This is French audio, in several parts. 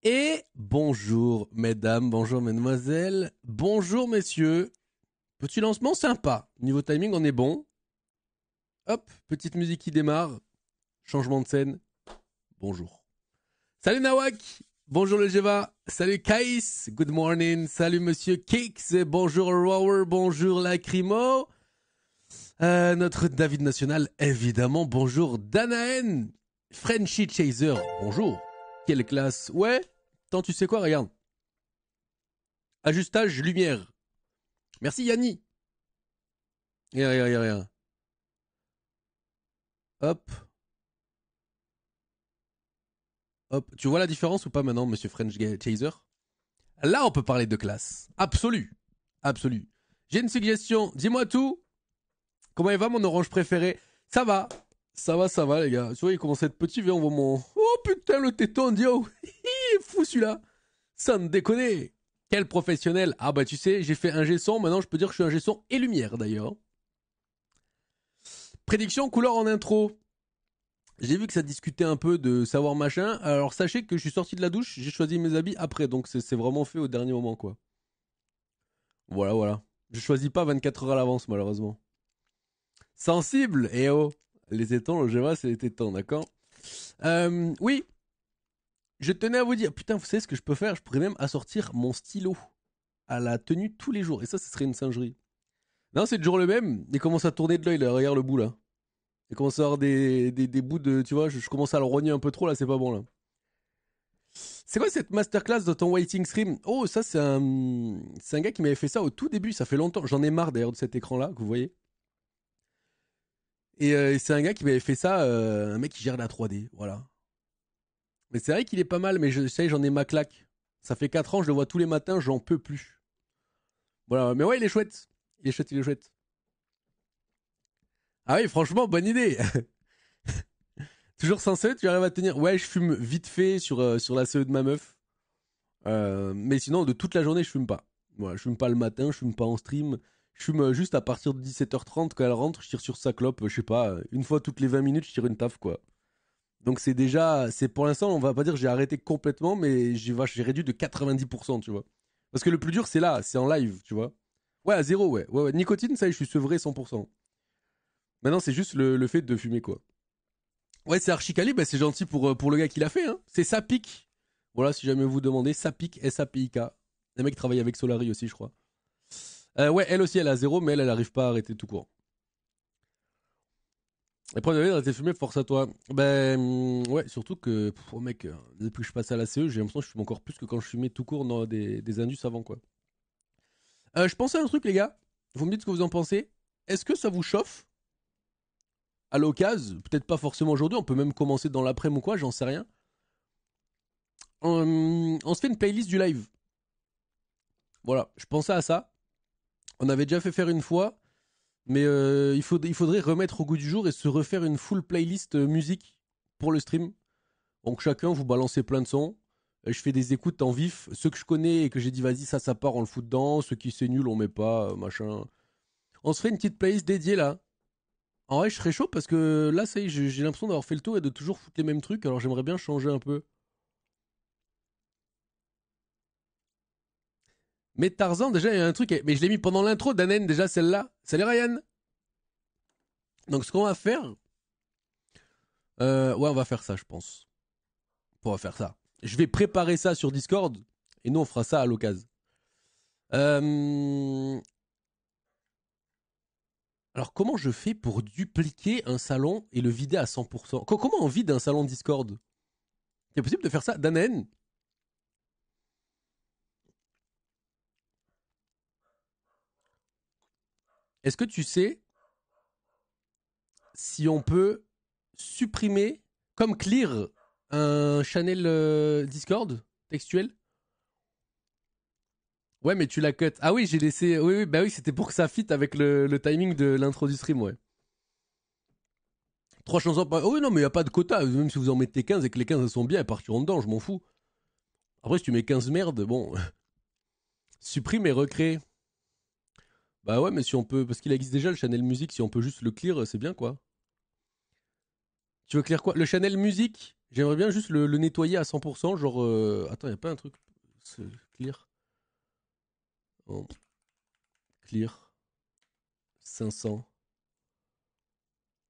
Et bonjour mesdames, bonjour mesdemoiselles, bonjour messieurs. Petit lancement sympa. Niveau timing, on est bon. Hop, petite musique qui démarre. Changement de scène. Bonjour. Salut Nawak. Bonjour le Jeva. Salut Kaïs. Good morning. Salut monsieur Kix. Bonjour Rower. Bonjour Lacrymo. Notre David National, évidemment. Bonjour Danaen. Frenchy Chaser. Bonjour. Quelle classe. Ouais. Tant tu sais quoi, regarde. Ajustage lumière. Merci Yanni. Rien, rien, rien, rien. Hop, hop. Tu vois la différence ou pas maintenant, monsieur French Chaser? Là, on peut parler de classe. Absolue. Absolue. J'ai une suggestion. Dis-moi tout. Comment il va, mon orange préféré? Ça va. Ça va, les gars. Tu vois, il commence à être petit. Viens, on voit mon... Oh putain, le téton, Dio. Il est fou, celui-là. Sans déconner. Quel professionnel. Ah bah, tu sais, j'ai fait un G-son. Maintenant, je peux dire que je suis un G-son et lumière, d'ailleurs. Prédiction couleur en intro. J'ai vu que ça discutait un peu de savoir machin. Alors sachez que je suis sorti de la douche, j'ai choisi mes habits après, donc c'est vraiment fait au dernier moment quoi. Voilà, voilà. Je choisis pas 24 heures à l'avance malheureusement. Sensible, eh oh. Les tétons, le Java, c'est les tétons, d'accord. Oui, je tenais à vous dire, putain, vous savez ce que je peux faire? Je pourrais même assortir mon stylo à la tenue tous les jours, et ça, ce serait une singerie. Non, c'est toujours le même. Il commence à tourner de l'œil là, regarde le bout là. Il commence à avoir des bouts de, tu vois, je commence à le rogner un peu trop là, c'est pas bon là. C'est quoi cette masterclass de ton waiting stream? Oh, ça, c'est un gars qui m'avait fait ça au tout début. Ça fait longtemps. J'en ai marre d'ailleurs de cet écran-là que vous voyez. Et c'est un gars qui m'avait fait ça, un mec qui gère la 3D. Voilà. Mais c'est vrai qu'il est pas mal, mais je sais, j'en ai ma claque. Ça fait 4 ans, je le vois tous les matins, j'en peux plus. Voilà. Mais ouais, il est chouette. Il est chouette, il est chouette. Ah oui, franchement, bonne idée. Toujours censé, tu arrives à tenir. Ouais, je fume vite fait sur la CE de ma meuf. Mais sinon, de toute la journée, je fume pas. Voilà, je fume pas le matin, je fume pas en stream. Je fume juste à partir de 17h30 quand elle rentre, je tire sur sa clope, je sais pas, une fois toutes les 20 minutes, je tire une taf quoi. Donc c'est déjà, c'est pour l'instant, on va pas dire que j'ai arrêté complètement, mais j'ai réduit de 90%, tu vois. Parce que le plus dur, c'est là, c'est en live, tu vois. Ouais, à zéro, ouais. Ouais, ouais. Nicotine, ça y est, je suis sevré 100%. Maintenant, c'est juste le fait de fumer, quoi. Ouais, c'est Archicali, bah, c'est gentil pour le gars qui l'a fait, hein. C'est Sapik. Voilà, si jamais vous demandez, Sapik, S-A-P-I-K. Un mec qui travaille avec Solari aussi, je crois. Ouais, elle aussi, elle a zéro, mais elle arrive pas à arrêter tout court. Après, David, arrêter de fumer, force à toi. Ouais, surtout que, oh mec, depuis que je passe à la CE, j'ai l'impression que je fume encore plus que quand je fumais tout court dans des Indus avant, quoi. Je pensais à un truc, les gars. Vous me dites ce que vous en pensez. Est-ce que ça vous chauffe à l'occasion? Peut-être pas forcément aujourd'hui, on peut même commencer dans l'après-midi ou quoi, j'en sais rien. On se fait une playlist du live. Voilà, je pensais à ça. On avait déjà fait faire une fois, mais il faudrait remettre au goût du jour et se refaire une full playlist musique pour le stream. Donc chacun, vous balancez plein de sons. Je fais des écoutes en vif. Ceux que je connais et que j'ai dit vas-y, ça part, on le fout dedans. Ceux qui c'est nul, on met pas, machin. On se fait une petite playlist dédiée là. En vrai, je serais chaud parce que là, ça y est, j'ai l'impression d'avoir fait le tour et de toujours foutre les mêmes trucs. Alors j'aimerais bien changer un peu. Mais Tarzan, déjà, il y a un truc. Mais je l'ai mis pendant l'intro d'Anen, déjà celle-là. Salut Ryan. Donc ce qu'on va faire, ouais, on va faire ça, je pense. On va faire ça. Je vais préparer ça sur Discord et nous on fera ça à l'occasion. Euh... Alors comment je fais pour dupliquer un salon et le vider à 100%? Comment on vide un salon Discord? C'est possible de faire ça? Danen, est-ce que tu sais si on peut supprimer, comme clear, un channel Discord textuel? Ouais, mais tu l'as cut. Ah oui, j'ai laissé. Oui, oui, bah oui, c'était pour que ça fit avec le timing de l'intro du stream, ouais. Trois chansons par... Oh oui, non, mais il n'y a pas de quota. Même si vous en mettez 15 et que les 15 elles sont bien, elles partiront dedans, je m'en fous. Après, si tu mets 15 merdes, bon, supprime et recrée. Bah ouais, mais si on peut. Parce qu'il existe déjà le channel musique, si on peut juste le clear, c'est bien quoi. Tu veux clear quoi? Le channel musique, j'aimerais bien juste le nettoyer à 100%. Genre, attends, y a pas un truc. Clear. Oh. Clear. 500.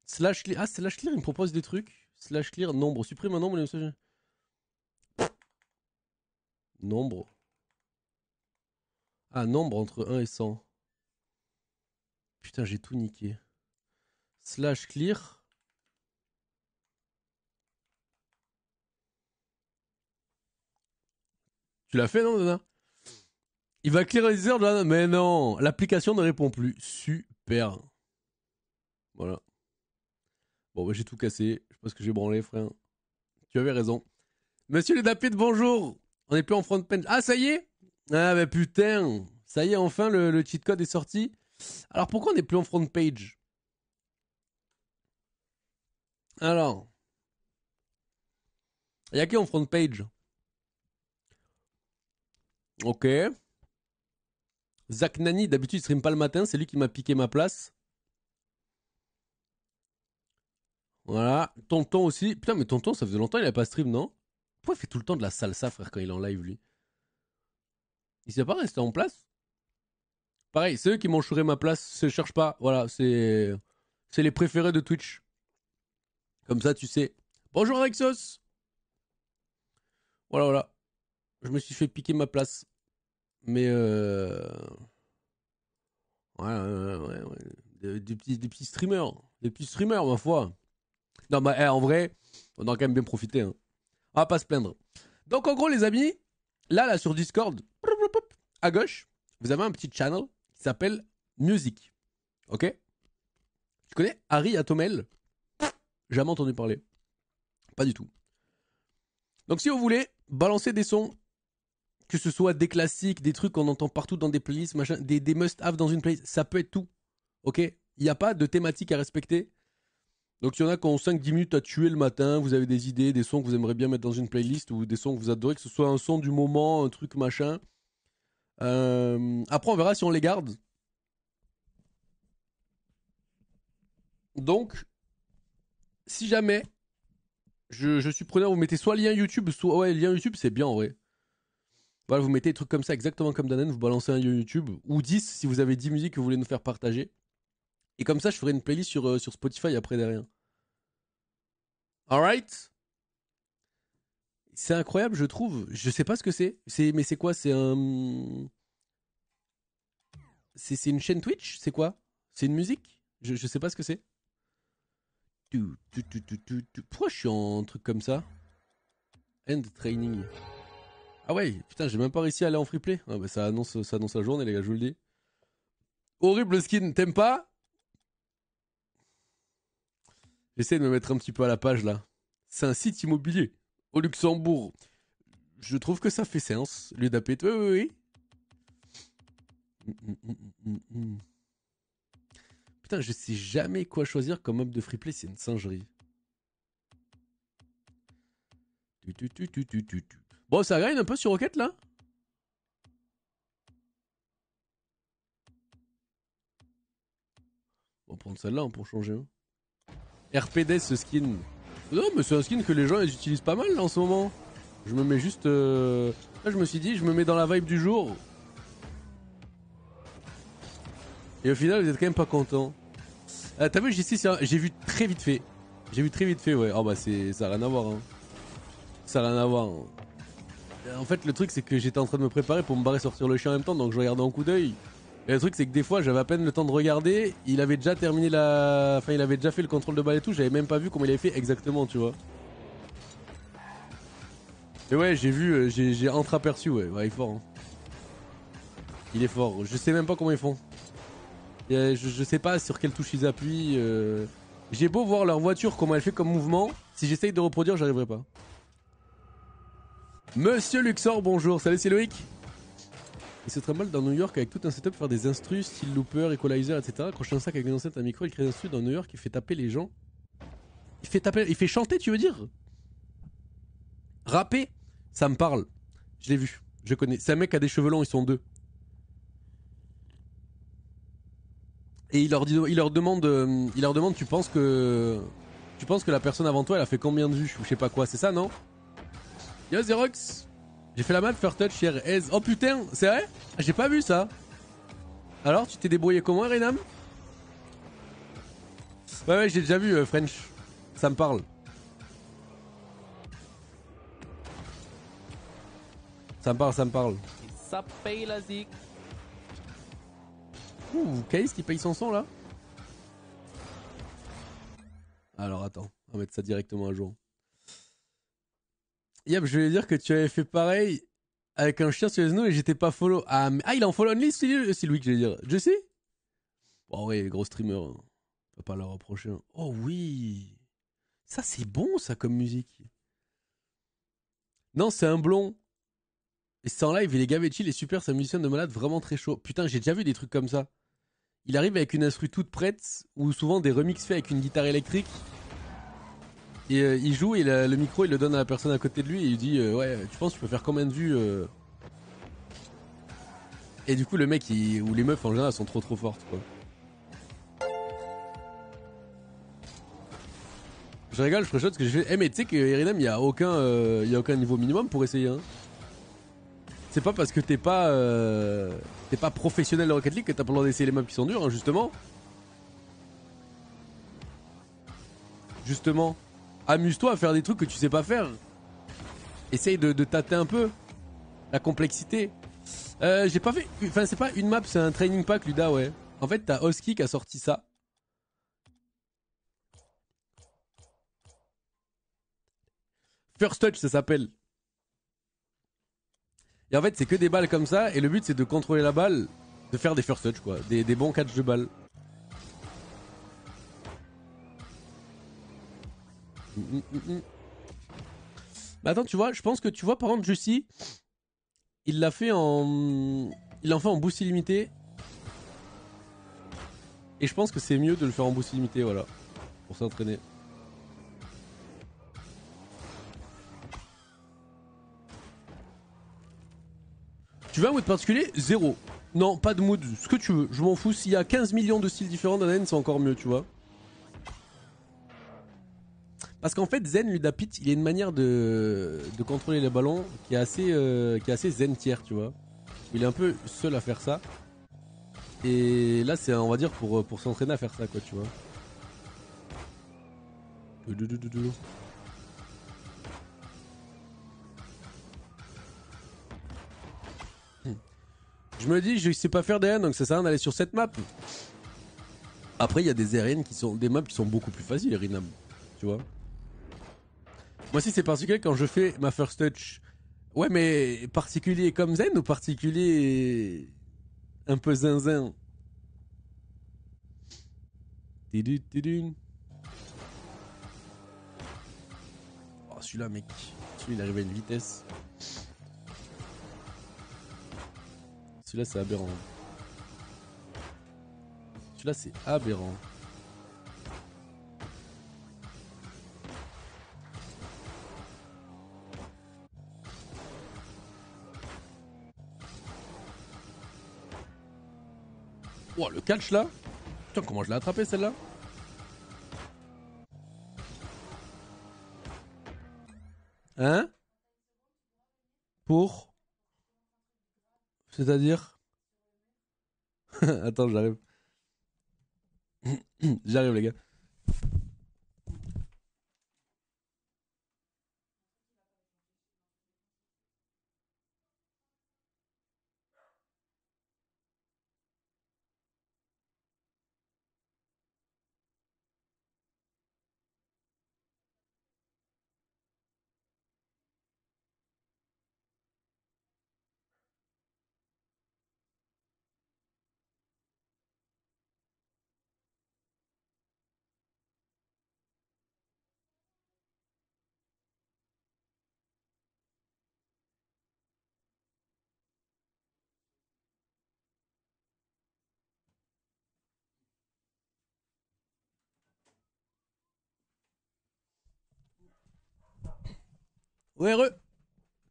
Slash clear. Ah, slash clear, il me propose des trucs. Slash clear, nombre. Supprime un nombre. Nombre. Ah, nombre entre 1 et 100. Putain, j'ai tout niqué. Slash clear. Tu l'as fait, non, Dana? Il va clear les heures, Dana. Mais non, l'application ne répond plus. Super. Voilà. Bon, bah, j'ai tout cassé. Je pense que j'ai branlé, frère. Tu avais raison. Monsieur le Dapit, bonjour. On est plus en front page. Ah, ça y est? Ah, bah putain. Ça y est, enfin, le cheat code est sorti. Alors, pourquoi on n'est plus en front page? Alors. Il y a qui en front page? Ok. Zach Nani, d'habitude, il stream pas le matin. C'est lui qui m'a piqué ma place. Voilà. Tonton aussi. Putain, mais Tonton, ça faisait longtemps il a pas stream, non? Pourquoi il fait tout le temps de la salsa, frère, quand il est en live, lui? Il s'est pas resté en place? Pareil, c'est eux qui m'ont chouré ma place. Je cherche pas. Voilà, c'est les préférés de Twitch. Comme ça, tu sais. Bonjour, Alexos. Voilà, voilà. Je me suis fait piquer ma place. Mais ouais, ouais. Des petits streamers. Des petits streamers, ma foi. Non, mais en vrai, on a quand même bien profité. Hein. On va pas se plaindre. Donc, en gros, les amis, là, sur Discord, à gauche, vous avez un petit channel qui s'appelle Music. Ok? Tu connais Harry Atomel? Jamais entendu parler. Pas du tout. Donc, si vous voulez balancer des sons, que ce soit des classiques, des trucs qu'on entend partout dans des playlists, machin, des must-have dans une playlist, ça peut être tout. Ok? Il n'y a pas de thématique à respecter. Donc il y en a qui ont 5-10 minutes à tuer le matin, vous avez des idées, des sons que vous aimeriez bien mettre dans une playlist ou des sons que vous adorez, que ce soit un son du moment, un truc machin. Après on verra si on les garde. Donc, si jamais je suis preneur, vous mettez soit lien YouTube, soit... Ouais, lien YouTube c'est bien en vrai. Voilà, vous mettez des trucs comme ça, exactement comme Danen, vous balancez un lien YouTube, ou 10 si vous avez 10 musiques que vous voulez nous faire partager. Et comme ça, je ferai une playlist sur Spotify après derrière. Alright? C'est incroyable, je trouve. Je sais pas ce que c'est. Mais c'est quoi? C'est un. C'est une chaîne Twitch? C'est quoi? C'est une musique? Je sais pas ce que c'est. Pourquoi je suis en truc comme ça? End training. Ah ouais, putain, j'ai même pas réussi à aller en freeplay. Ah bah ça annonce la journée, les gars, je vous le dis. Horrible skin, t'aimes pas? J'essaie de me mettre un petit peu à la page là. C'est un site immobilier au Luxembourg. Je trouve que ça fait sens. Lieu d'appeler. Oui. Putain, je sais jamais quoi choisir comme mode de freeplay, c'est une singerie. Bon, ça grind un peu sur Rocket là? On va prendre celle-là pour changer. Hein. RPD ce skin. Non, mais c'est un skin que les gens ils utilisent pas mal là, en ce moment. Je me mets juste. Là, je me suis dit, je me mets dans la vibe du jour. Et au final, vous êtes quand même pas content. T'as vu, j'ai vu très vite fait. J'ai vu très vite fait, ouais. Oh bah, ça a rien à voir. Hein. Ça a rien à voir. Hein. En fait, le truc, c'est que j'étais en train de me préparer pour me barrer sortir le chien en même temps, donc je regardais en coup d'œil. Et le truc, c'est que des fois, j'avais à peine le temps de regarder. Il avait déjà terminé Enfin, il avait déjà fait le contrôle de balle et tout. J'avais même pas vu comment il avait fait exactement, tu vois. Mais ouais, j'ai vu, j'ai entreaperçu, ouais. Ouais, il est fort. Hein. Il est fort. Je sais même pas comment ils font. Je sais pas sur quelle touche ils appuient. J'ai beau voir leur voiture, comment elle fait comme mouvement. Si j'essaye de reproduire, j'arriverai pas. Monsieur Luxor, bonjour. Salut, c'est Loïc. Il se trimballe dans New York avec tout un setup, faire des instrus, style looper, equalizer, etc. Accrocher un sac avec une enceinte, un micro, il crée des instrus dans New York, il fait taper les gens. Il fait chanter, tu veux dire? Rapper? Ça me parle. Je l'ai vu. Je connais. C'est un mec qui a des cheveux longs, ils sont deux. Et il leur demande, tu penses que Tu penses que la personne avant toi, elle a fait combien de vues ou je sais pas quoi, c'est ça, non? Yo, Xerox. J'ai fait la map First Touch hier. Oh putain, c'est vrai? J'ai pas vu ça. Alors, tu t'es débrouillé comment, Renam? Ouais, j'ai déjà vu French. Ça me parle. Ça me parle, ça me parle. Ça paye la zik. Ouh, Case qui paye son son là? Alors attends, on va mettre ça directement à jour. Yep, je voulais dire que tu avais fait pareil avec un chien sur les genoux et j'étais pas follow. Ah, il est en follow only, c'est lui que j'allais dire. Je sais? Bon, ouais, gros streamer. Hein. On peut pas leur reprocher. Hein. Oh oui! Ça, c'est bon, ça, comme musique. Non, c'est un blond. Et c'est en live, il est gavé chill et super, c'est un musicien de malade vraiment très chaud. Putain, j'ai déjà vu des trucs comme ça. Il arrive avec une instru toute prête, ou souvent des remixes faits avec une guitare électrique. Et il joue et le micro il le donne à la personne à côté de lui et il dit ouais tu penses que tu peux faire combien de vues Et du coup le mec ou les meufs en général sont trop fortes quoi. Je rigole, je préchote ce que j'ai fait. Mais tu sais que Erinam il y a aucun niveau minimum pour essayer hein. C'est pas parce que t'es pas professionnel de Rocket League que t'as pas le droit d'essayer les maps qui sont dures hein, justement. Justement. Amuse-toi à faire des trucs que tu sais pas faire. Essaye de tâter un peu la complexité. J'ai pas fait. Enfin, c'est pas une map, c'est un training pack, Luda, ouais. En fait, t'as Oski qui a sorti ça. First Touch, ça s'appelle. Et en fait, c'est que des balles comme ça. Et le but, c'est de contrôler la balle, de faire des first touch, quoi. Des bons catch de balles. Mais attends, tu vois, je pense que tu vois, par contre, Jussi, il l'a fait en. Il en fait en boost illimité. Et je pense que c'est mieux de le faire en boost illimité, voilà. Pour s'entraîner. Tu veux un mood particulier? Zéro. Non, pas de mood. Ce que tu veux. Je m'en fous. S'il y a 15 millions de styles différents d'un Zen, c'est encore mieux, tu vois. Parce qu'en fait, Zen, Ludapit, il a une manière de contrôler les ballons qui est assez zen tiers, tu vois. Il est un peu seul à faire ça. Et là, c'est, on va dire, pour s'entraîner à faire ça, quoi, tu vois. Je me dis, je sais pas faire des donc ça sert à rien d'aller sur cette map. Après, il y a des aériennes qui sont, des maps qui sont beaucoup plus faciles, Erinam. Tu vois. Moi aussi, c'est particulier quand je fais ma first touch. Ouais, mais particulier comme Zen ou particulier un peu zinzin? Oh, celui-là, mec. Celui-là, il arrive à une vitesse. Celui-là, c'est aberrant. Celui-là, c'est aberrant. Oh, le catch là. Putain, comment je l'ai attrapé celle-là? Hein? Pour? C'est-à-dire? Attends, j'arrive. J'arrive, les gars. Ouais, re.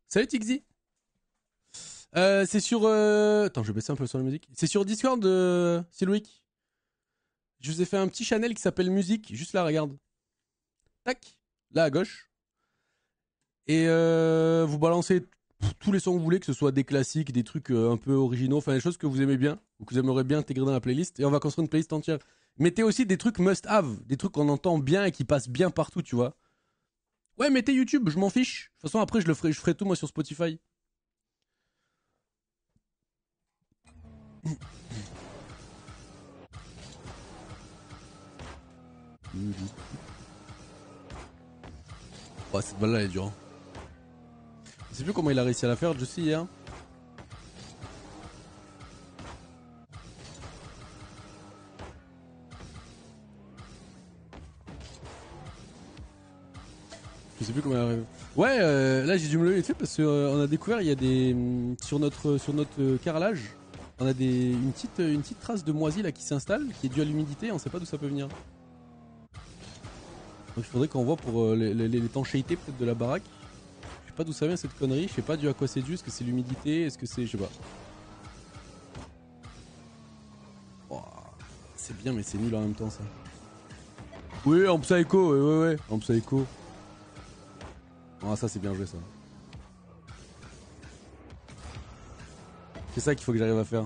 Salut, Tixi. C'est sur. Attends, je vais baisser un peu sur la musique. C'est sur Discord, Silwick. Je vous ai fait un petit channel qui s'appelle Musique. Juste là, regarde. tac, là à gauche. Et vous balancez tous les sons que vous voulez, que ce soit des classiques, des trucs un peu originaux, enfin des choses que vous aimez bien, ou que vous aimeriez bien intégrer dans la playlist. Et on va construire une playlist entière. Mettez aussi des trucs must-have, des trucs qu'on entend bien et qui passent bien partout, tu vois. Ouais, mettez YouTube, je m'en fiche. De toute façon, après, je ferai tout moi sur Spotify. Oh, cette balle là elle est dure. Hein. Je sais plus comment il a réussi à la faire, je sais hier. Je sais plus comment il arrive. Ouais, là j'ai dû me lever vite fait parce qu'on a découvert, il y a des. Sur notre carrelage, on a une petite trace de moisi là qui s'installe, qui est due à l'humidité, on sait pas d'où ça peut venir. Donc il faudrait qu'on voit pour l'étanchéité peut-être de la baraque. Je sais pas d'où ça vient cette connerie, je sais pas dû à quoi c'est dû, est-ce que c'est l'humidité, est-ce que c'est. Je sais pas. Oh, c'est bien mais c'est nul en même temps ça. Oui, en psycho, ouais, en psycho. Ah, ça c'est bien joué ça. C'est ça qu'il faut que j'arrive à faire.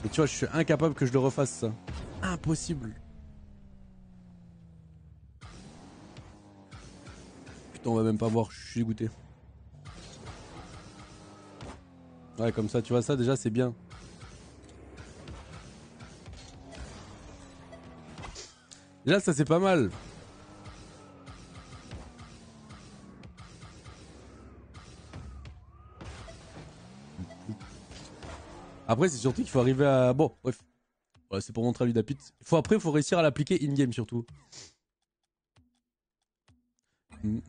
Et tu vois, je suis incapable que je le refasse ça. Impossible. Putain, on va même pas voir, je suis dégoûté. Ouais, comme ça, tu vois, ça déjà c'est bien. Déjà, ça c'est pas mal. Après, c'est surtout qu'il faut arriver à. Bon, bref. Ouais, c'est pour montrer à lui d'Apit. Après, il faut réussir à l'appliquer in-game surtout. Il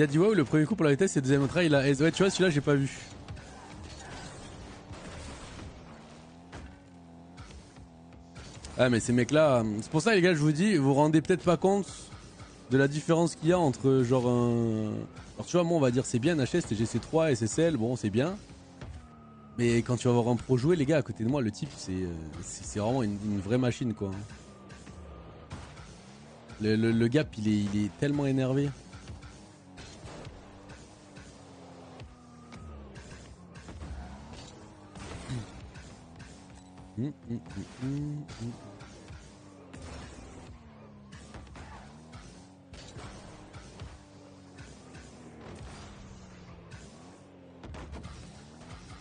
a dit ouais, le premier coup pour la vitesse, c'est le deuxième try, il a. Ouais, tu vois, celui-là, j'ai pas vu. Ah, mais ces mecs-là. C'est pour ça, les gars, je vous dis, vous vous rendez peut-être pas compte de la différence qu'il y a entre genre un. Alors, tu vois, moi, on va dire c'est bien HS, TGC3, SSL, bon, c'est bien. Mais quand tu vas voir un pro jouer, les gars, à côté de moi, le type, c'est vraiment une vraie machine, quoi. Le gap, il est tellement énervé.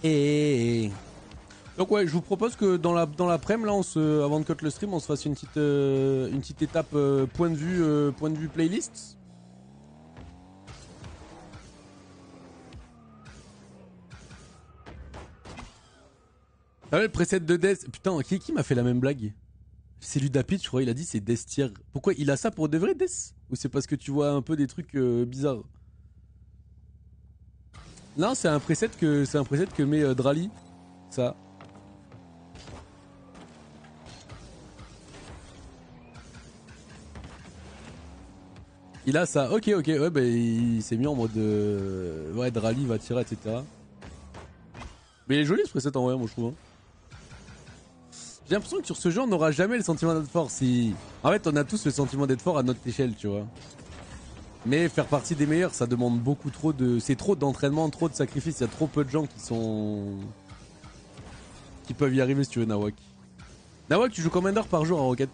Et donc ouais, je vous propose que dans l'après-midi là, avant de cut le stream, on se fasse une petite étape point de vue playlist. Ah ouais, le preset de Death. Putain, qui m'a fait la même blague? C'est lui d'Apit, je crois, il a dit c'est Death tier. Pourquoi il a ça pour de vrai, Death? Ou c'est parce que tu vois un peu des trucs bizarres? Non, c'est un preset que met Drali. Ça. Il a ça, ok, ouais, bah il s'est mis en mode. Ouais, Drali va tirer, etc. Mais il est joli ce preset en vrai, moi je trouve. Hein. J'ai l'impression que sur ce jeu, on n'aura jamais le sentiment d'être fort. Si... En fait, on a tous le sentiment d'être fort à notre échelle, tu vois. Mais faire partie des meilleurs, ça demande beaucoup trop de. C'est trop d'entraînement, trop de sacrifices. Il y a trop peu de gens qui peuvent y arriver si tu veux, Nawak. Nawak, tu joues combien d'heures par jour en Rocket?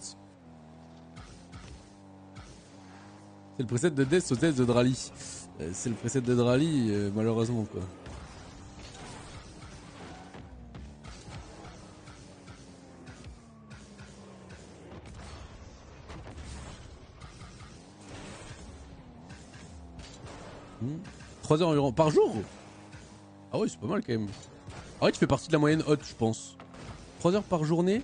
C'est le preset de Death au test de Drali. C'est le preset de Drali, malheureusement, quoi. Mmh. 3 heures environ par jour? Ah ouais, c'est pas mal quand même. Ah ouais, tu fais partie de la moyenne haute, je pense. 3 heures par journée?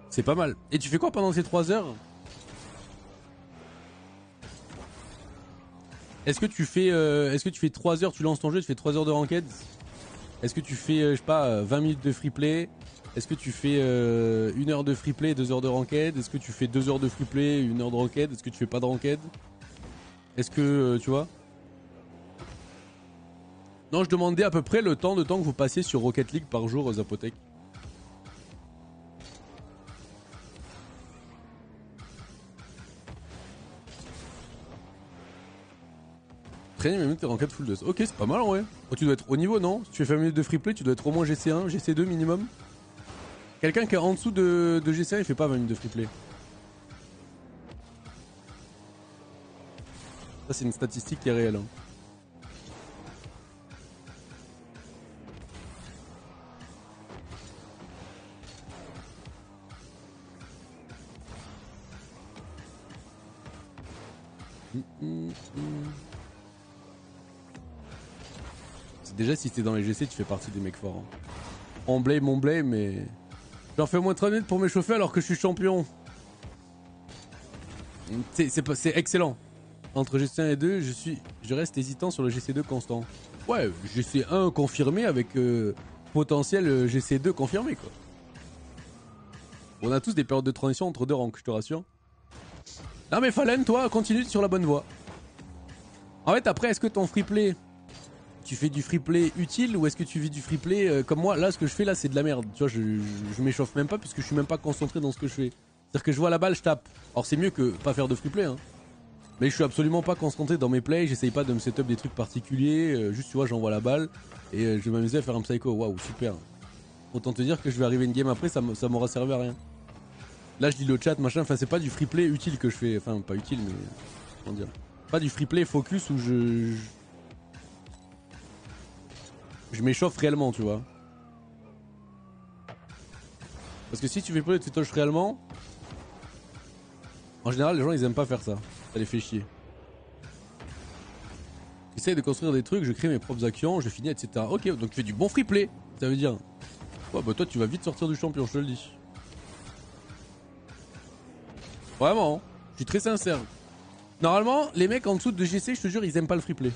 C'est pas mal. Et tu fais quoi pendant ces 3 heures? Est-ce que tu fais 3 heures, tu lances ton jeu, tu fais 3 heures de ranked? Est-ce que tu fais, je sais pas, 20 minutes de free play? Est-ce que tu fais 1 heure de free play, 2 heures de ranked? Est-ce que tu fais 2 heures de free play, 1 heure de ranked? Est-ce que tu fais pas de ranked? Est-ce que, tu vois? Non, je demandais à peu près le temps que vous passiez sur Rocket League par jour, Zapotec. Training mes minutes et ranked full dose. Ok, c'est pas mal en vrai. Oh, tu dois être au niveau, non? Si tu fais 20 minutes de free play, tu dois être au moins GC1, GC2 minimum. Quelqu'un qui est en dessous de GC1, il fait pas 20 minutes de free play. Ça, c'est une statistique qui est réelle. Hein. C'est déjà si t'es dans les GC, tu fais partie des mecs forts. Hein. On blame, mais... J'en fais moins 3 minutes pour m'échauffer alors que je suis champion. C'est excellent. Entre GC1 et 2, je reste hésitant sur le GC2 constant. Ouais, GC1 confirmé avec potentiel GC2 confirmé quoi. On a tous des périodes de transition entre deux ranks, je te rassure. Non mais Fallen, toi, continue sur la bonne voie. En fait, après, est-ce que ton free play, tu fais du free play utile ou est-ce que tu vis du free play comme moi? Là, ce que je fais là, c'est de la merde. Tu vois, je m'échauffe même pas puisque je suis même pas concentré dans ce que je fais. C'est-à-dire que je vois la balle, je tape. Alors c'est mieux que pas faire de free play, hein. Mais je suis absolument pas concentré dans mes plays, j'essaye pas de me setup des trucs particuliers, juste tu vois, j'envoie la balle et je vais m'amuser à faire un psycho. Waouh, super. Autant te dire que je vais arriver une game après, ça m'aura servi à rien. Là, je dis le chat, machin, enfin, c'est pas du free play utile que je fais. Enfin, pas utile, mais. Comment dire? Pas du free play focus où je m'échauffe réellement, tu vois. Parce que si tu fais pas tu touches réellement, en général, les gens ils aiment pas faire ça. Ça les fait chier. J'essaye de construire des trucs, je crée mes propres actions, je finis, etc. Ok, donc tu fais du bon free play. Ça veut dire. Ouais, bah toi, tu vas vite sortir du champion, je te le dis. Vraiment, hein. Je suis très sincère. Normalement, les mecs en dessous de GC, je te jure, ils aiment pas le free play.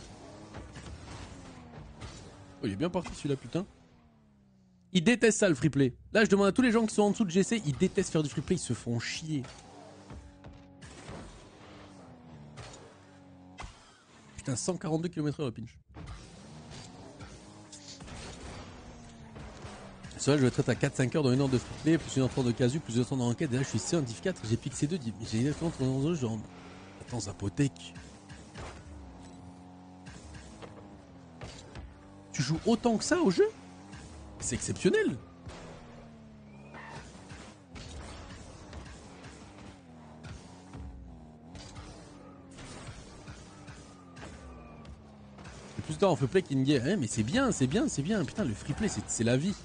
Oh, il est bien parti celui-là, putain. Ils détestent ça, le free play. Là, je demande à tous les gens qui sont en dessous de GC, ils détestent faire du free play, ils se font chier. Putain, 142 km/h le pinch. C'est vrai, je vais être à 4-5 heures dans une heure de free play, plus 1h30 de casu, plus 2 temps de enquête. Et là, je suis C en div 4, j'ai piqué C2, j'ai exactement 30 ans, genre. Attends, Zapotec. Tu joues autant que ça au jeu? C'est exceptionnel. C'est plus tard en free play qu'in game. Hein, mais c'est bien, c'est bien, c'est bien. Putain, le free play, c'est la vie.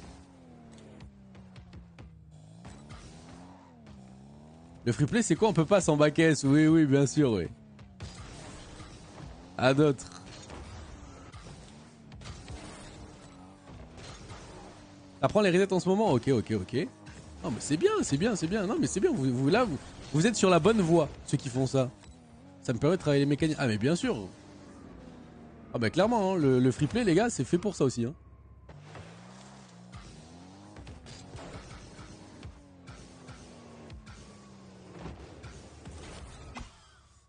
Le free play, c'est quoi? On peut pas s'en back-S. Oui, oui, bien sûr, oui. À d'autres. T'apprends les resets en ce moment? Ok, ok, ok. Non, mais c'est bien, c'est bien, c'est bien. Non, mais c'est bien. Vous êtes sur la bonne voie, ceux qui font ça. Ça me permet de travailler les mécaniques. Ah, mais bien sûr. Ah, bah clairement, hein, le free play, les gars, c'est fait pour ça aussi. Hein.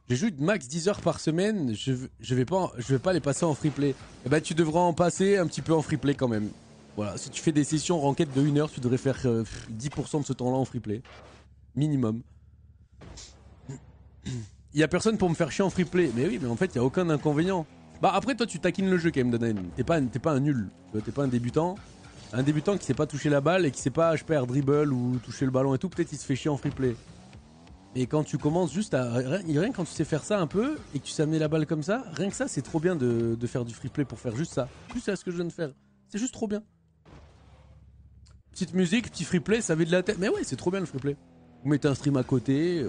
Je joue max 10 heures par semaine, je vais pas les passer en free play. Eh ben tu devras en passer un petit peu en free play quand même. Voilà, si tu fais des sessions ranked de 1 heure, tu devrais faire 10% de ce temps-là en free play. Minimum. Il y a personne pour me faire chier en free play. Mais oui, mais en fait, il y a aucun inconvénient. Bah après, toi, tu taquines le jeu quand même, Danaen. T'es pas un nul. T'es pas un débutant. Un débutant qui sait pas toucher la balle et qui sait pas, je perds dribble ou toucher le ballon et tout, peut-être il se fait chier en free play. Et quand tu commences juste à. Rien quand tu sais faire ça un peu et que tu sais amener la balle comme ça, rien que ça, c'est trop bien de faire du free play pour faire juste ça. Juste ça, ce que je viens de faire. C'est juste trop bien. Petite musique, petit free play, ça vide la tête. Mais ouais, c'est trop bien le free play. Vous mettez un stream à côté.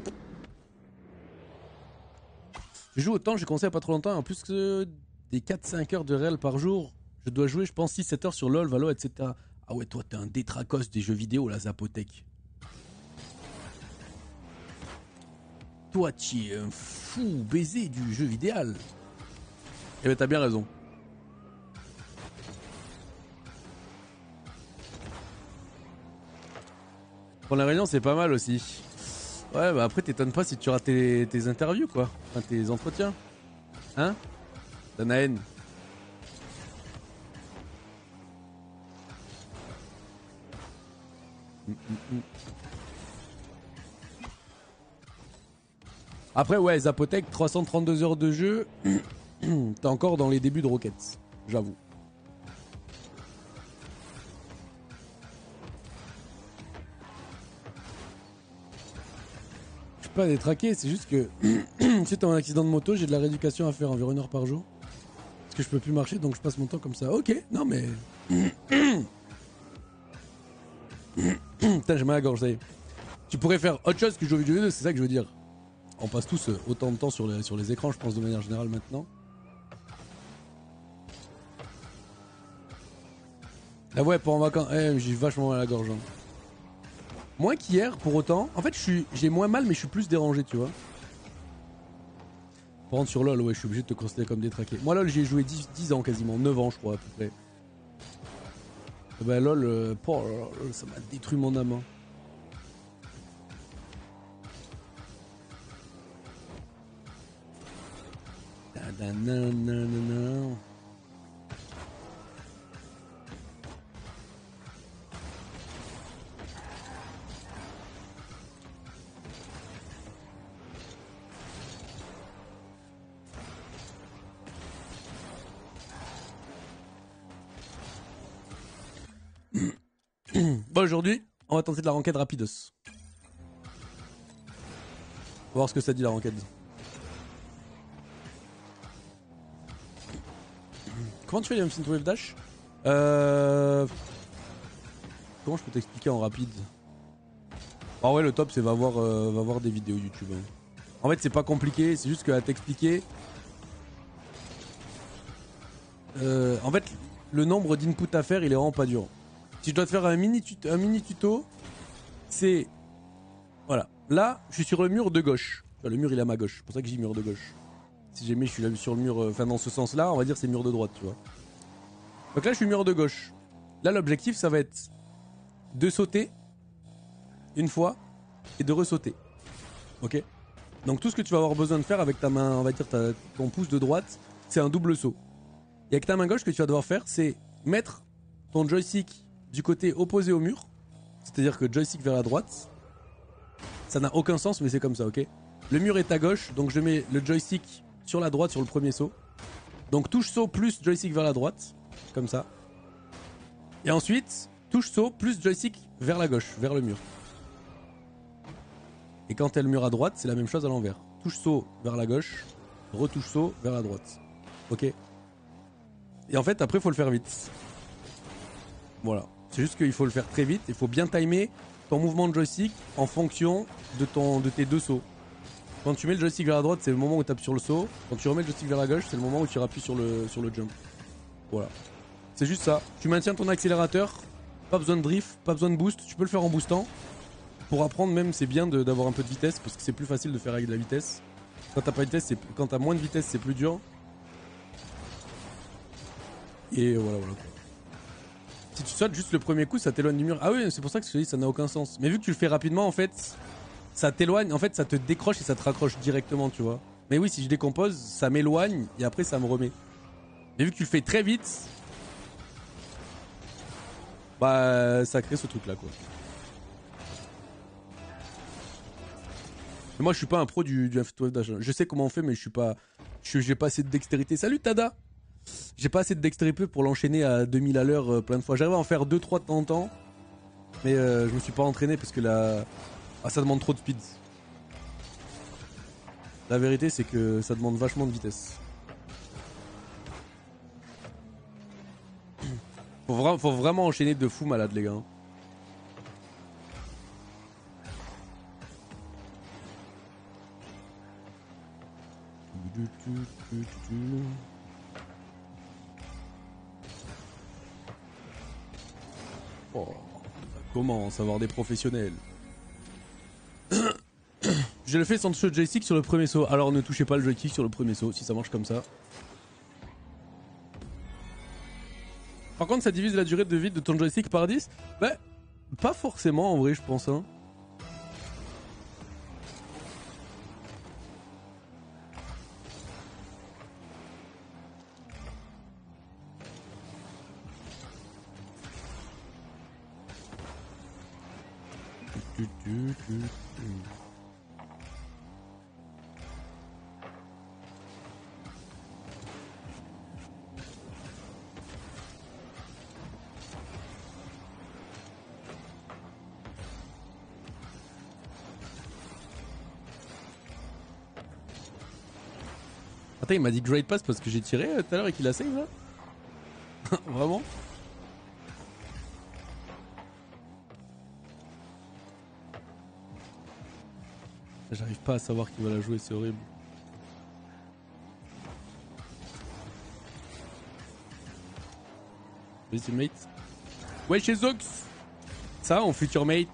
Je joue autant, j'ai commencé il y a pas trop longtemps. En plus que des 4-5 heures de réel par jour, je dois jouer, je pense, 6-7 heures sur LoL, Valo, etc. Ah ouais, toi, t'es un détracos des jeux vidéo, la Zapotec. Toi, tu es un fou baiser du jeu vidéo. Eh ben, t'as bien raison. Pour la réunion, c'est pas mal aussi. Ouais, bah après, t'étonnes pas si tu rates tes interviews, quoi. Enfin, tes entretiens. Hein Danaen. Après, ouais, Zapotec, 332 heures de jeu. T'es encore dans les débuts de Rockets, j'avoue. Je suis pas détraqué, c'est juste que si t'as un accident de moto, j'ai de la rééducation à faire environ 1 heure par jour. Parce que je peux plus marcher, donc je passe mon temps comme ça. Ok, non mais... Putain, j'ai mal à la gorge, ça y est. Tu pourrais faire autre chose que jouer aux vidéo vidéo, c'est ça que je veux dire. On passe tous autant de temps sur les écrans, je pense, de manière générale maintenant. Ah ouais, pour en vacances, j'ai vachement mal à la gorge. Hein. Moins qu'hier, pour autant. En fait, j'ai moins mal, mais je suis plus dérangé, tu vois. Par contre, sur LoL, ouais, je suis obligé de te considérer comme détraqué. Moi, LoL, j'ai joué 10 ans quasiment, 9 ans, je crois, à peu près. Et bah, LoL, ça m'a détruit mon âme. Hein. Bon, aujourd'hui, on va tenter de la ranked rapidos. On va voir ce que ça dit la ranked. Comment tu fais les synthwave dash Comment je peux t'expliquer en rapide? Ah ouais, le top c'est va voir des vidéos YouTube. Hein. En fait, c'est pas compliqué, c'est juste qu'à t'expliquer. En fait, le nombre d'inputs à faire, il est vraiment pas dur. Si je dois te faire un mini tuto, c'est... Voilà. Là, je suis sur le mur de gauche. Le mur, il est à ma gauche. C'est pour ça que j'ai mur de gauche. Si jamais je suis là sur le mur... Enfin, dans ce sens-là, on va dire c'est mur de droite, tu vois. Donc là, je suis mur de gauche. Là, l'objectif, ça va être de sauter une fois et de ressauter. Ok? Donc tout ce que tu vas avoir besoin de faire avec ta main, on va dire ton pouce de droite, c'est un double saut. Et avec ta main gauche, ce que tu vas devoir faire, c'est mettre ton joystick du côté opposé au mur. C'est-à-dire que joystick vers la droite. Ça n'a aucun sens, mais c'est comme ça, ok? Le mur est à gauche, donc je mets le joystick sur la droite sur le premier saut. Donc touche saut plus joystick vers la droite, comme ça. Et ensuite, touche saut plus joystick vers la gauche, vers le mur. Et quand t'es le mur à droite, c'est la même chose à l'envers. Touche saut vers la gauche, retouche saut vers la droite. Ok? Et en fait, après, il faut le faire vite. Voilà. C'est juste qu'il faut le faire très vite. Il faut bien timer ton mouvement de joystick en fonction de tes deux sauts. Quand tu mets le joystick vers la droite, c'est le moment où tu tapes sur le saut. Quand tu remets le joystick vers la gauche, c'est le moment où tu appuies sur le jump. Voilà. C'est juste ça. Tu maintiens ton accélérateur. Pas besoin de drift, pas besoin de boost. Tu peux le faire en boostant. Pour apprendre même, c'est bien d'avoir un peu de vitesse parce que c'est plus facile de faire avec de la vitesse. Quand t'as pas de vitesse, quand t'as moins de vitesse, c'est plus dur. Et voilà. Si tu sautes juste le premier coup, ça t'éloigne du mur. Ah oui, c'est pour ça que je te dis, ça n'a aucun sens. Mais vu que tu le fais rapidement, en fait, ça t'éloigne. En fait, ça te décroche et ça te raccroche directement, tu vois. Mais oui, si je décompose, ça m'éloigne et après, ça me remet. Mais vu que tu le fais très vite, bah, ça crée ce truc-là, quoi. Mais moi, je suis pas un pro du F12 Dash. Je sais comment on fait, mais je suis pas. J'ai pas assez de dextérité. Salut Tada! J'ai pas assez de dextérité pour l'enchaîner à 2000 à l'heure plein de fois. J'arrive à en faire 2-3 de temps en temps. Mais je me suis pas entraîné parce que là. Ah, ça demande trop de speed. La vérité, c'est que ça demande vachement de vitesse. Faut vraiment enchaîner de fou malade, les gars. Oh, comment savoir des professionnels. Je le fais sans toucher le joystick sur le premier saut. Alors ne touchez pas le joystick sur le premier saut si ça marche comme ça. Par contre, ça divise la durée de vie de ton joystick par 10. Bah, pas forcément en vrai, je pense. Hein. Attends, il m'a dit Great Pass parce que j'ai tiré tout à l'heure et qu'il a save là. Vraiment? J'arrive pas à savoir qui va la jouer, c'est horrible. Vas-y mate. Ouais chez Zox. Ça on future mate.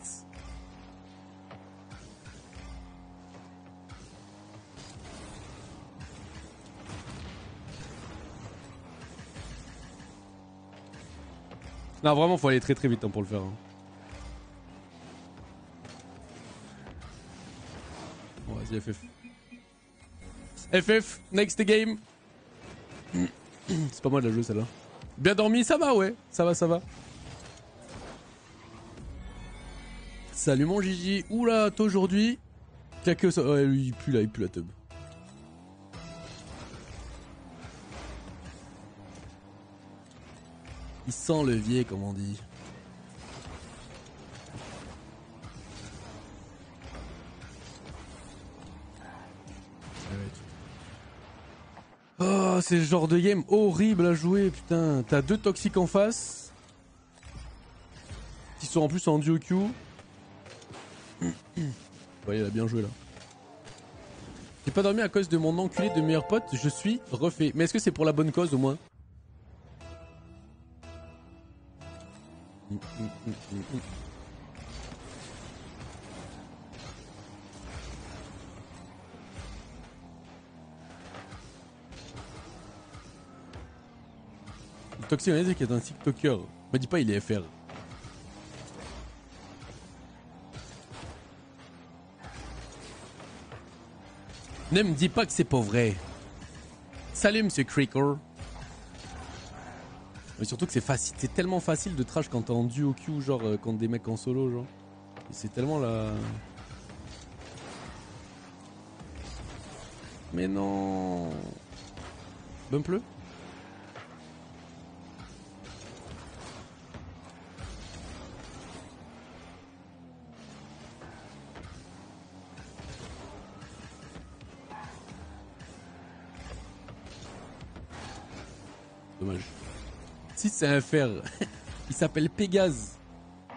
Non vraiment faut aller très très vite hein, pour le faire. Hein. Bon, vas-y FF. FF, next game. C'est pas moi de la jouer celle-là. Bien dormi, ça va ouais. Ça va, ça va. Salut mon Gigi. Oula, toi aujourd'hui. T'as que ça. Ouais, lui il pue là, il pue la tub. Il sent levier comme on dit. Oh, c'est le genre de game horrible à jouer, putain. T'as deux toxiques en face. Qui sont en plus en duo Q. Ouais, il a bien joué là. J'ai pas dormi à cause de mon enculé de meilleur pote, je suis refait. Mais est-ce que c'est pour la bonne cause au moins? Le toxique qui est un TikToker. Me dis pas il est FR. Ne me dis pas que c'est pas vrai. Salut monsieur Creeker. Mais surtout que c'est facile, c'est tellement facile de trash quand t'es en duo Q, genre contre des mecs en solo, genre. Et c'est tellement la... Mais non. Bump-le. Dommage. Si c'est un fer, il s'appelle Pégase.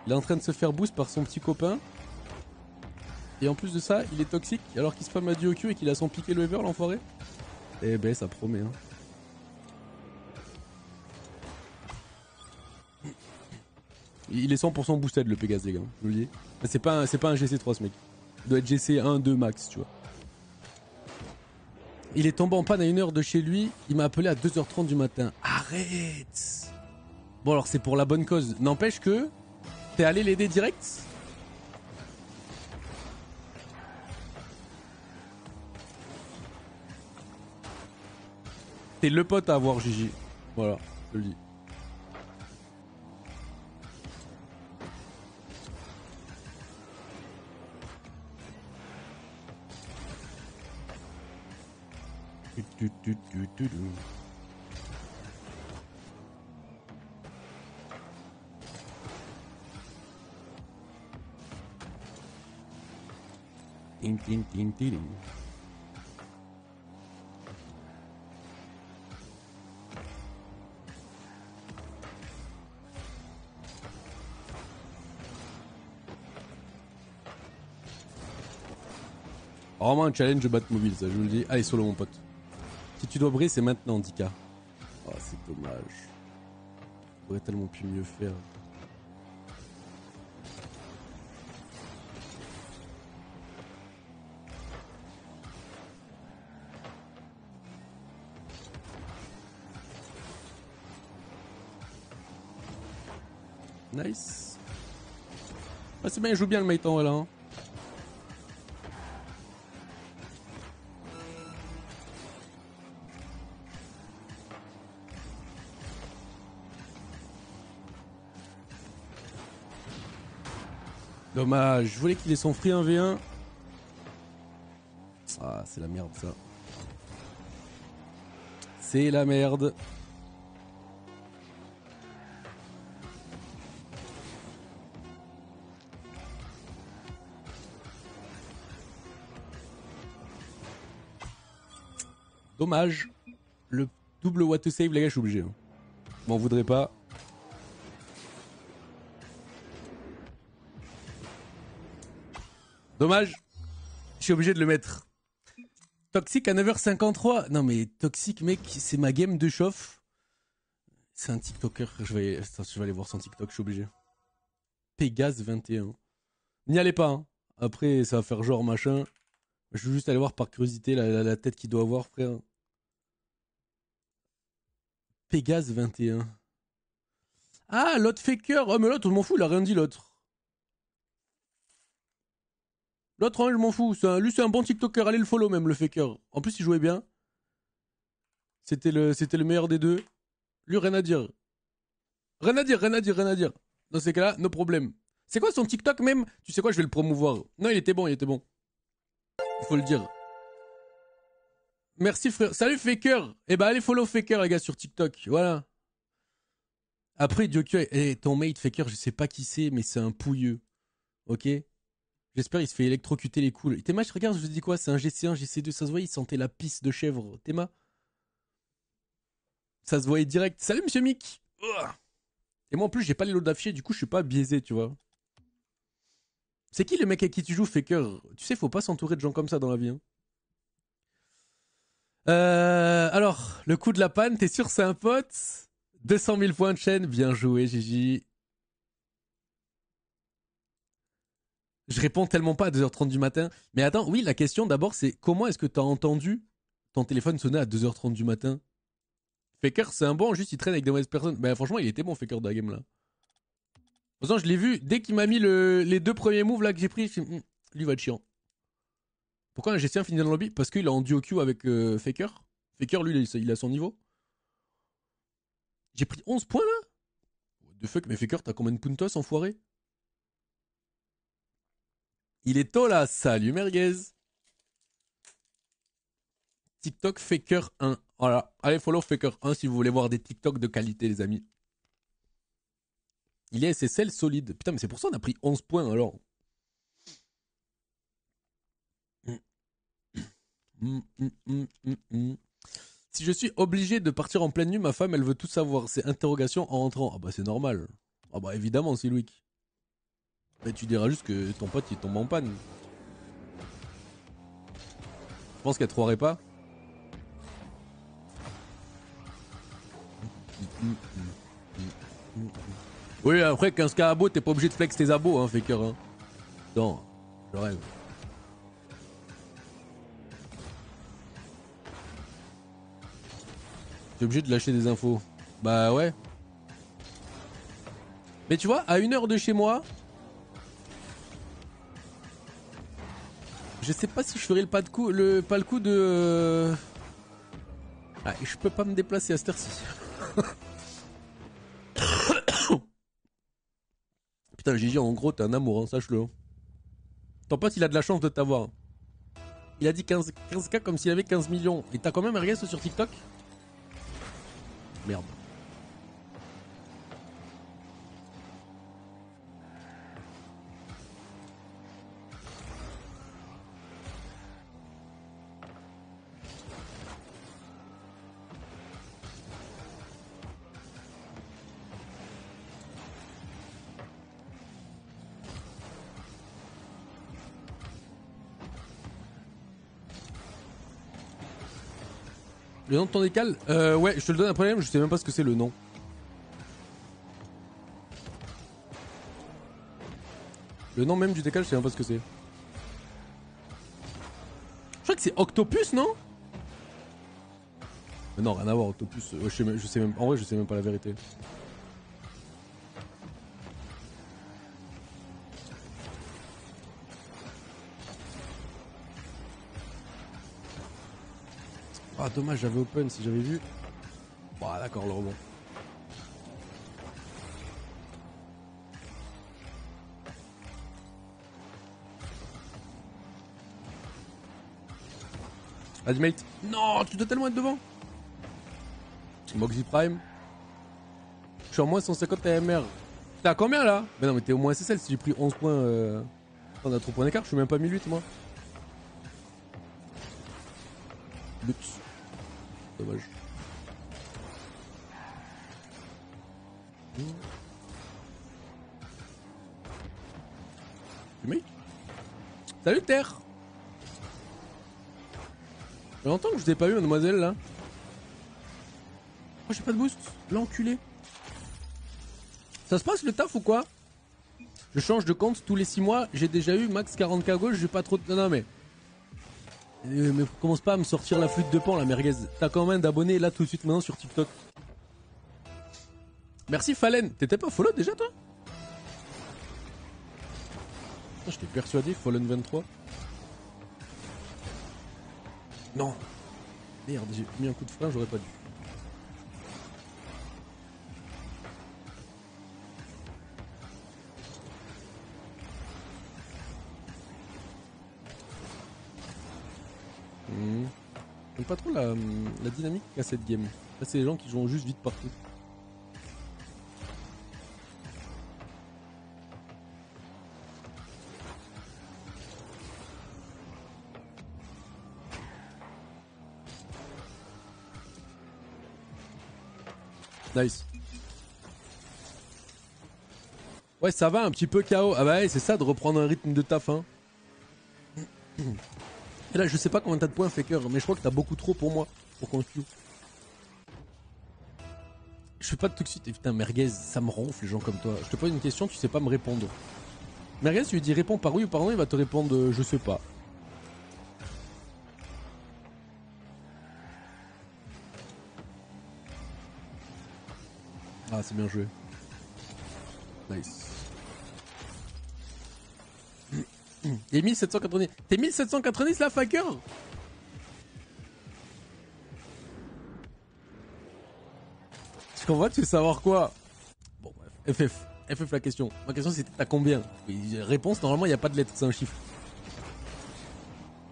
Il est en train de se faire boost par son petit copain. Et en plus de ça, il est toxique alors qu'il spam à duo Q et qu'il a son piqué lever l'enfoiré. Eh ben ça promet hein. Il est 100% boosted le Pégase les gars, je vous le dis. C'est pas un GC3 ce mec. Il doit être GC1, 2 max tu vois. Il est tombé en panne à 1h de chez lui, il m'a appelé à 2h30 du matin. Arrête. Bon alors c'est pour la bonne cause. N'empêche que t'es allé l'aider direct. T'es le pote à avoir Gigi. Voilà, je le dis. Ting, ting, ting, ting. Vraiment un challenge Batmobile ça, je vous le dis. Allez solo mon pote. Si tu dois briller c'est maintenant Dika. Oh c'est dommage. J'aurais tellement pu mieux faire. Nice. Ah c'est bien, il joue bien le Maïtan là. Hein. Dommage, je voulais qu'il ait son free 1v1. Ah, c'est la merde ça. C'est la merde. Dommage. Le double what to save, les gars, je suis obligé. M'en voudrais pas. Dommage. Je suis obligé de le mettre. Toxic à 9h53. Non mais Toxic, mec, c'est ma game de chauffe. C'est un TikToker. Je vais aller voir son TikTok, je suis obligé. Pégase 21. N'y allez pas. Hein. Après, ça va faire genre machin. Je veux juste aller voir par curiosité la tête qu'il doit avoir, frère. Pégase 21. Ah, l'autre faker. Oh, mais l'autre, je m'en fous, il a rien dit, l'autre. L'autre, hein, je m'en fous. Lui, c'est un bon TikToker. Allez le follow, même, le faker. En plus, il jouait bien. C'était le meilleur des deux. Lui, rien à dire. Rien à dire, rien à dire, rien à dire. Dans ces cas-là, no problème. C'est quoi son TikTok, même? Tu sais quoi, je vais le promouvoir. Non, il était bon, il était bon. Il faut le dire. Merci, frère. Salut, faker. Eh ben, allez follow faker, les gars, sur TikTok. Voilà. Après, Diokyo, ton mate faker, je sais pas qui c'est, mais c'est un pouilleux. Ok? J'espère il se fait électrocuter les couilles. Théma, je regarde, je te dis quoi? C'est un GC1, GC2, ça se voit, il sentait la pisse de chèvre. Théma? Ça se voyait direct. Salut, monsieur Mick. Et moi, en plus, j'ai pas les lots d'affichés, du coup, je suis pas biaisé, tu vois. C'est qui le mec avec qui tu joues, faker? Tu sais, faut pas s'entourer de gens comme ça dans la vie. Hein. Alors, le coup de la panne, t'es sûr c'est un pote? 200 000 points de chaîne, bien joué, Gigi. Je réponds tellement pas à 2h30 du matin. Mais attends, oui, la question d'abord, c'est comment est-ce que t'as entendu ton téléphone sonner à 2h30 du matin? Faker, c'est un bon, juste il traîne avec des mauvaises personnes. Ben franchement, il était bon, Faker, de la game là. De toute façon, je l'ai vu, dès qu'il m'a mis les deux premiers moves là que j'ai pris, je me lui va être chiant. Pourquoi un GC1 finit dans le lobby? Parce qu'il est en duo queue avec Faker. Faker, lui, il a son niveau. J'ai pris 11 points là? What the fuck, mais Faker, t'as combien de puntos, enfoiré? Il est tôt là, salut merguez. TikTok Faker 1. Voilà, allez follow Faker 1 si vous voulez voir des TikTok de qualité, les amis. Il est SSL solide. Putain, mais c'est pour ça qu'on a pris 11 points alors. Si je suis obligé de partir en pleine nuit, ma femme, elle veut tout savoir. C'est interrogation en rentrant. Ah bah c'est normal. Ah bah évidemment, c'est Louis. Mais tu diras juste que ton pote il tombe en panne. Je pense qu'elle te croirait pas. Oui, après 15K abos, t'es pas obligé de flex tes abos, hein, faker. Hein. Non, je rêve. T'es obligé de lâcher des infos. Bah ouais. Mais tu vois, à 1 heure de chez moi, je sais pas si je ferai pas le coup de. Ah, je peux pas me déplacer à cette heure-ci. Putain, Gigi, en gros, t'es un amour, hein, sache-le. Ton pote, il a de la chance de t'avoir. Il a dit 15K comme s'il avait 15 millions. Et t'as quand même un RS sur TikTok? Merde. Le nom de ton décal? Ouais, je te le donne un problème, je sais même pas ce que c'est le nom. Le nom même du décal, je sais même pas ce que c'est. Je crois que c'est Octopus, non? Mais non, rien à voir, Octopus. Je sais même, en vrai, je sais même pas la vérité. Ah, dommage, j'avais open si j'avais vu. Bah, d'accord, le rebond. Ultimate. Non, tu dois tellement être devant. Moxie Prime. Je suis en moins 150 AMR. T'es à combien là? Mais non, mais t'es au moins SSL si j'ai pris 11 points. On a trop points d'écart, je suis même pas 1008 moi. Luxe. Dommage. Mec. Salut Terre. Il y a longtemps que je t'ai pas eu, mademoiselle là. Oh, j'ai pas de boost. L'enculé. Ça se passe le taf ou quoi? Je change de compte tous les 6 mois. J'ai déjà eu max 40k gauche. J'ai pas trop de. Non, mais. Mais commence pas à me sortir la flûte de pan, la merguez. T'as combien d'abonnés là tout de suite maintenant sur TikTok? Merci Fallen. T'étais pas follow déjà toi? Je t'ai persuadé, Fallen 23. Non. Merde, j'ai mis un coup de frein, j'aurais pas dû. J'aime pas trop la dynamique qu'a cette game. Là, c'est les gens qui jouent juste vite partout. Nice. Ouais, ça va, un petit peu KO. Ah bah ouais, c'est ça de reprendre un rythme de taf, hein. Et là, je sais pas combien t'as de points, Faker, mais je crois que t'as beaucoup trop pour moi, pour qu'on queue. Je fais pas de toxicité. Putain, merguez, ça me ronfle les gens comme toi. Je te pose une question, tu sais pas me répondre. Merguez, tu lui dis réponds par oui ou par non, il va te répondre je sais pas. Ah, c'est bien joué. Nice. Et 1790. T'es 1790 là, Faker? Parce qu'en vrai, tu veux savoir quoi? Bon, bref. FF. FF, la question. Ma question, c'est t'as combien? Réponse, normalement, il n'y a pas de lettre, c'est un chiffre.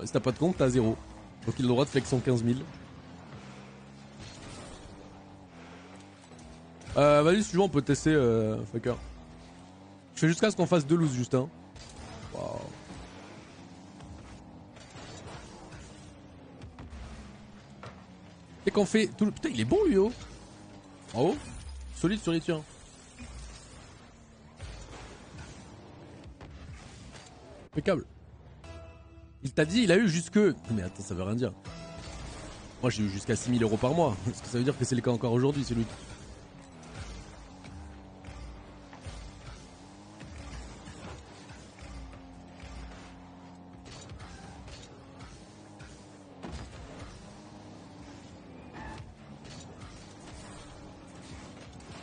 Si t'as pas de compte, t'as 0. Donc il a le droit de flex son 15 000. Vas-y, si tu veux, on peut tester, Faker. Je fais jusqu'à ce qu'on fasse 2 loose, juste, hein. Waouh. Et qu'on fait tout le... Putain, il est bon, lui, oh. Bravo. Solide sur les tirs. Impeccable. Il t'a dit, il a eu jusque... Mais attends, ça veut rien dire. Moi, j'ai eu jusqu'à 6 000 € par mois. Est-ce que ça veut dire que c'est le cas encore aujourd'hui, c'est lui?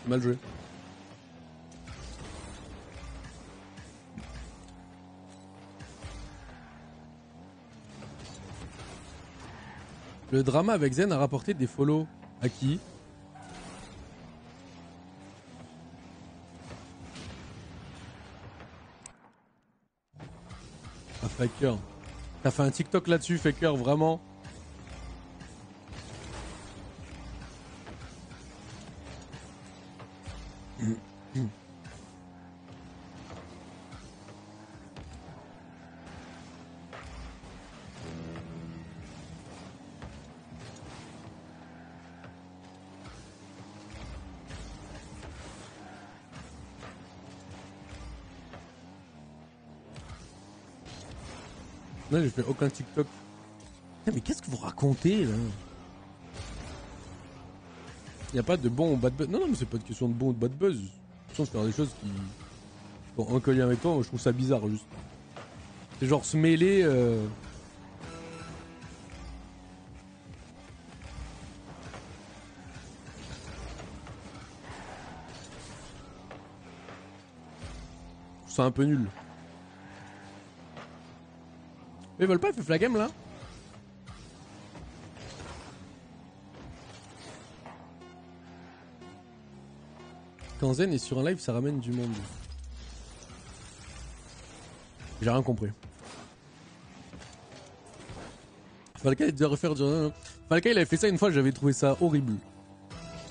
Mal joué. Le drama avec Zen a rapporté des follow. À qui? À Faker. T'as fait un TikTok là-dessus, Faker, vraiment? Non, j'ai fait aucun TikTok. Putain, mais qu'est-ce que vous racontez là? Y a pas de bon ou bad buzz. Non, non, mais c'est pas une question de bon ou de bad buzz. Je pense faire des choses qui ont un collier avec toi, moi je trouve ça bizarre juste. C'est genre se mêler. Je trouve ça un peu nul. Mais ils veulent pas, FF la game là? Quand Zen est sur un live, ça ramène du monde. J'ai rien compris. Falca, il devait refaire du... Falca, il avait fait ça une fois, j'avais trouvé ça horrible.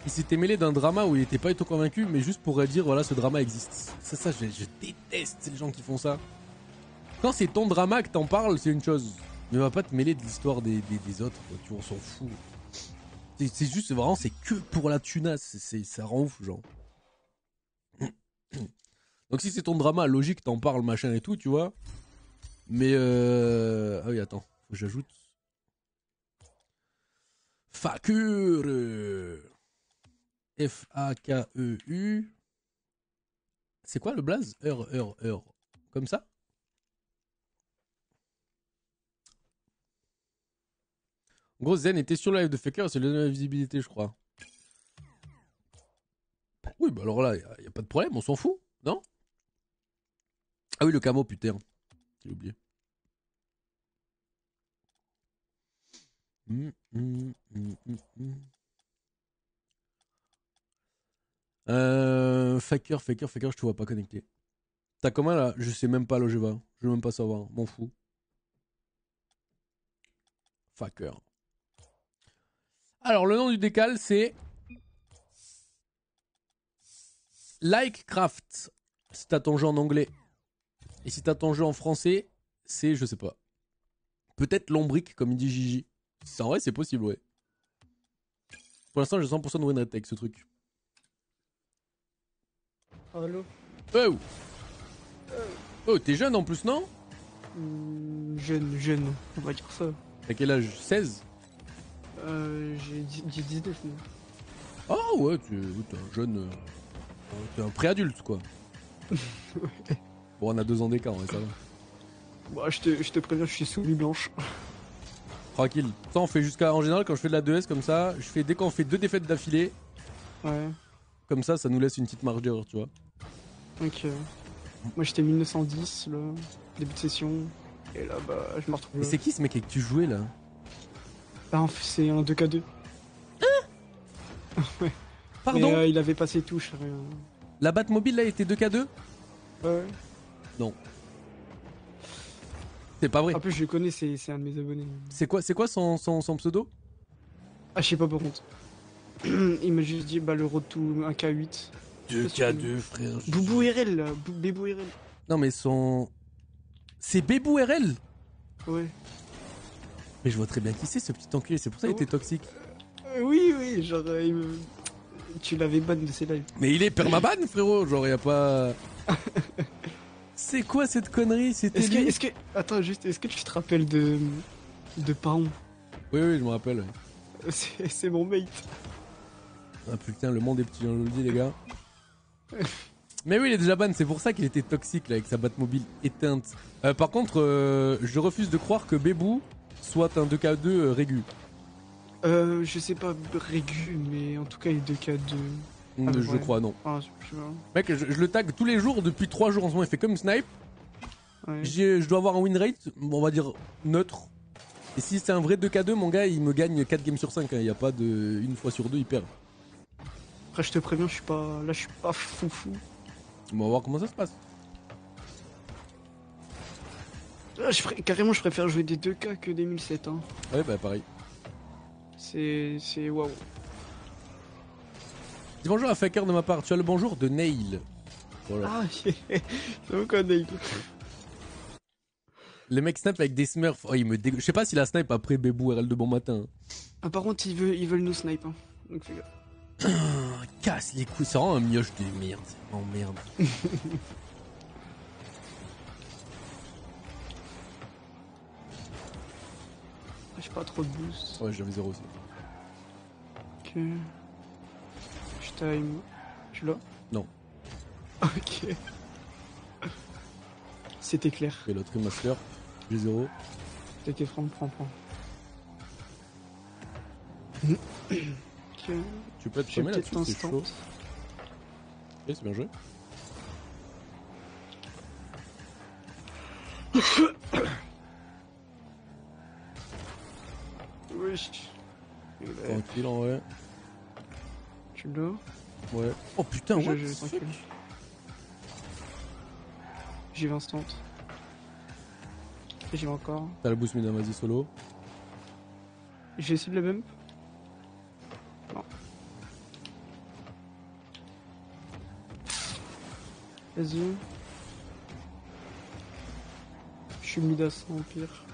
Il s'était mêlé d'un drama où il était pas du tout convaincu, mais juste pour dire, voilà, ce drama existe. Ça, je déteste les gens qui font ça. Quand c'est ton drama que t'en parles, c'est une chose. Mais va pas te mêler de l'histoire des autres, quoi. Tu vois, on s'en fout. C'est juste, vraiment, c'est que pour la tunasse. Ça rend ouf, genre. Donc si c'est ton drama, logique, t'en parles, machin et tout, tu vois. Mais ah oui, attends, faut que j'ajoute. Fakeur. F-A-K-E-U. C'est quoi le blaze? Heure. Comme ça? En gros, Zen était sur le live de Faker, c'est la visibilité, je crois. Oui, bah alors là, y a pas de problème, on s'en fout, non? Ah oui, le camo, putain. J'ai oublié. Faker, je te vois pas connecté. T'as comment là? Je sais même pas là où je vais. Je veux même pas savoir, m'en fous. Faker. Alors, le nom du décal, c'est Likecraft. Si t'as ton jeu en anglais. Et si t'as ton jeu en français, c'est, je sais pas. Peut-être Lombric, comme il dit Gigi. C'est en vrai, c'est possible, ouais. Pour l'instant, j'ai 100% de win rate avec ce truc. Allô? Oh! Oh, t'es jeune en plus, non? Jeune, on va dire ça. T'as quel âge? 16? J'ai 19. moi. Ah ouais, t'es un jeune... t'es un préadulte, quoi. Bon, on a 2 ans d'écart, ouais, ça va. Bah, je te préviens, je suis sous nuit blanche. Tranquille. Ça, on fait jusqu'à... En général, quand je fais de la 2S comme ça, je fais dès qu'on fait 2 défaites d'affilée, Ouais, comme ça nous laisse une petite marge d'erreur, tu vois. ok. Moi j'étais 1910, là, début de session. Et là, bah, je me retrouve Et là. c'est qui ce mec avec qui tu jouais, là? Bah, c'est un 2K2. Ouais. Pardon? Mais, il avait passé touche. La Batmobile, là, était 2K2? Ouais. Non. C'est pas vrai. En plus, je le connais, c'est un de mes abonnés. C'est quoi son pseudo? Ah, je sais pas par contre. Il m'a juste dit, bah, le road to 1K8. 2K2, frère. Boubou RL, là. Bébou RL. Non, mais son... C'est Bébou RL? Ouais. Mais je vois très bien qui c'est, ce petit enculé. C'est pour ça qu'il était toxique. Oui, genre, tu l'avais ban de ses lives. Mais il est permaban, frérot. Genre, y a pas... C'est quoi cette connerie? C'était lui? Attends, juste, est-ce que tu te rappelles de Paon? Oui, je me rappelle. Ouais. C'est mon mate. Ah putain, le monde est petit, je vous le dis, les gars. Mais oui, il est déjà ban, c'est pour ça qu'il était toxique, là, avec sa Batmobile éteinte. Par contre, je refuse de croire que Bébou soit un 2K2 régu. Je sais pas régu, mais en tout cas, il est 2K2. Je ouais. crois, non. Ah, je vois. Mec, je le tag tous les jours, depuis 3 jours en ce moment, il fait comme Snipe. Ouais. Je dois avoir un win rate, on va dire neutre. Et si c'est un vrai 2K2, mon gars, il me gagne 4 games sur 5. Il n'y a pas de une fois sur 2, il perd. Après, je te préviens, je suis pas foufou. On va voir comment ça se passe. Ah, carrément, je préfère jouer des 2K que des 1007. Hein. Ouais, bah pareil. C'est waouh. Dis bonjour à Faker de ma part, tu as le bonjour de Nail. Voilà. Ah, c'est bon qu'on a. Les mecs snap avec des smurfs, oh, il me dégoûte. Je sais pas si la snipe après Bébou RL de bon matin. Ah, par contre, ils veulent nous snipe. Hein. Donc, fais gaffe. Casse les couilles, c'est vraiment un mioche de merde. C'est vraiment merde. J'ai pas trop de boost. Ouais, j'avais 0 aussi. Ok. Je time. Tu l'as? Non. Ok. C'était clair. Et l'autre master, j'ai 0. T'inquiète, prends. Ok. Tu peux être J'ai premier peut-être là-dessus, c'est instant. chaud. Ok, c'est bien joué. Wesh. Tranquille en vrai. Tu l'as? Ouais. Oh putain, Je- what je- the fuck. tranquille. J'y vais instant. Et j'y vais encore. T'as le boost midam, vas-y solo. J'ai essayé de la bump. Non. Vas-y. Je suis midas en pire.